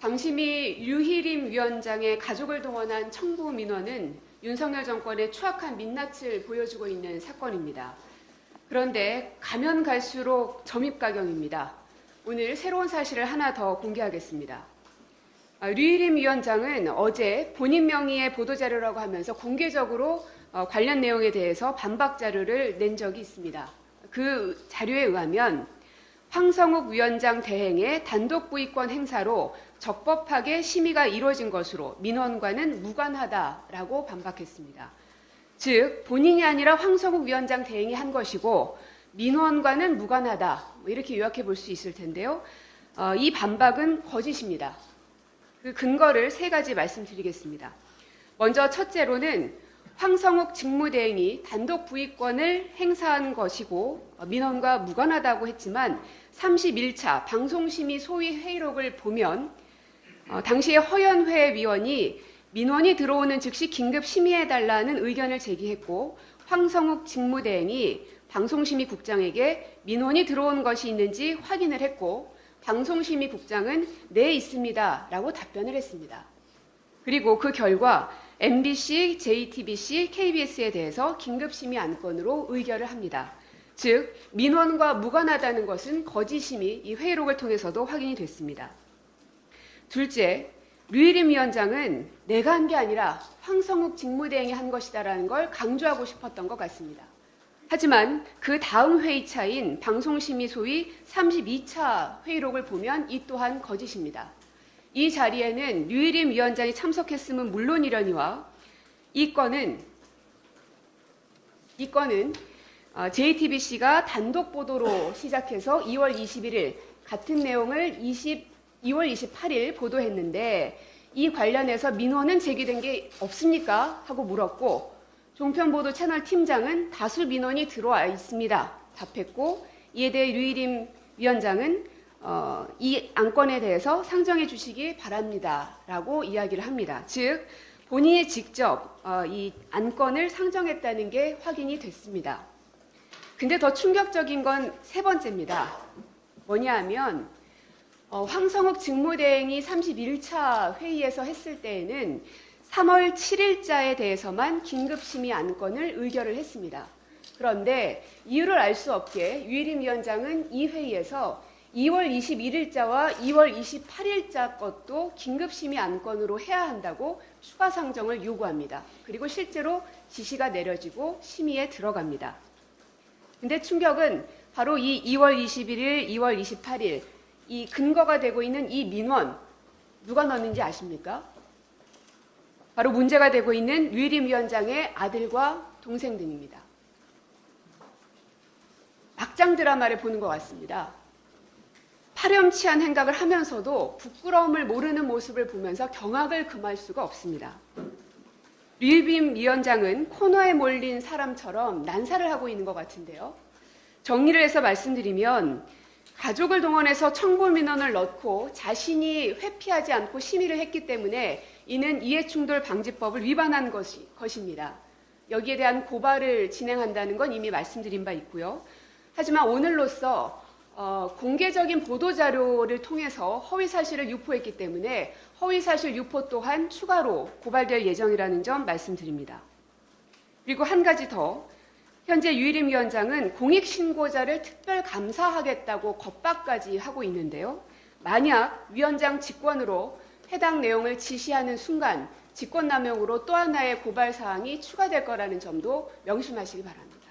방심위 류희림 위원장의 가족을 동원한 청부 민원은 윤석열 정권의 추악한 민낯을 보여주고 있는 사건입니다. 그런데 가면 갈수록 점입가경입니다. 오늘 새로운 사실을 하나 더 공개하겠습니다. 류희림 위원장은 어제 본인 명의의 보도자료라고 하면서 공개적으로 관련 내용에 대해서 반박 자료를 낸 적이 있습니다. 그 자료에 의하면 황성욱 위원장 대행의 단독 부의권 행사로 적법하게 심의가 이루어진 것으로 민원과는 무관하다라고 반박했습니다. 즉 본인이 아니라 황성욱 위원장 대행이 한 것이고 민원과는 무관하다, 이렇게 요약해 볼 수 있을 텐데요. 이 반박은 거짓입니다. 그 근거를 세 가지 말씀드리겠습니다. 먼저 첫째로는 황성욱 직무대행이 단독 부의권을 행사한 것이고 민원과 무관하다고 했지만 31차 방송심의 소위 회의록을 보면 당시에 허연회 위원이 민원이 들어오는 즉시 긴급 심의해달라는 의견을 제기했고 황성욱 직무대행이 방송심의국장에게 민원이 들어온 것이 있는지 확인을 했고 방송심의국장은 네 있습니다 라고 답변을 했습니다. 그리고 그 결과 MBC, JTBC, KBS에 대해서 긴급심의 안건으로 의결을 합니다. 즉 민원과 무관하다는 것은 거짓임이 이 회의록을 통해서도 확인이 됐습니다. 둘째, 류희림 위원장은 내가 한 게 아니라 황성욱 직무대행이 한 것이다라는 걸 강조하고 싶었던 것 같습니다. 하지만 그 다음 회의차인 방송심의 소위 32차 회의록을 보면 이 또한 거짓입니다. 이 자리에는 류희림 위원장이 참석했음은 물론이려니와 이 건은 JTBC가 단독 보도로 시작해서 2월 21일 같은 내용을 2월 28일 보도했는데 이 관련해서 민원은 제기된 게 없습니까? 하고 물었고 종편보도 채널 팀장은 다수 민원이 들어와 있습니다. 답했고 이에 대해 류희림 위원장은 이 안건에 대해서 상정해 주시기 바랍니다. 라고 이야기를 합니다. 즉 본인이 직접 이 안건을 상정했다는 게 확인이 됐습니다. 근데 더 충격적인 건 세 번째입니다. 뭐냐 하면 황성욱 직무대행이 31차 회의에서 했을 때에는 3월 7일자에 대해서만 긴급심의 안건을 의결을 했습니다. 그런데 이유를 알 수 없게 류희림 위원장은 이 회의에서 2월 21일자와 2월 28일자 것도 긴급심의 안건으로 해야 한다고 추가 상정을 요구합니다. 그리고 실제로 지시가 내려지고 심의에 들어갑니다. 근데 충격은 바로 이 2월 21일, 2월 28일 이 근거가 되고 있는 이 민원 누가 넣었는지 아십니까? 바로 문제가 되고 있는 류희림 위원장의 아들과 동생 등입니다. 막장 드라마를 보는 것 같습니다. 파렴치한 행각을 하면서도 부끄러움을 모르는 모습을 보면서 경악을 금할 수가 없습니다. 류희림 위원장은 코너에 몰린 사람처럼 난사를 하고 있는 것 같은데요. 정리를 해서 말씀드리면 가족을 동원해서 청부 민원을 넣고 자신이 회피하지 않고 심의를 했기 때문에 이는 이해충돌 방지법을 위반한 것입니다. 여기에 대한 고발을 진행한다는 건 이미 말씀드린 바 있고요. 하지만 오늘로써 공개적인 보도자료를 통해서 허위사실을 유포했기 때문에 허위사실 유포 또한 추가로 고발될 예정이라는 점 말씀드립니다. 그리고 한 가지 더, 현재 류희림 위원장은 공익신고자를 특별 감사하겠다고 겁박까지 하고 있는데요. 만약 위원장 직권으로 해당 내용을 지시하는 순간 직권남용으로 또 하나의 고발사항이 추가될 거라는 점도 명심하시기 바랍니다.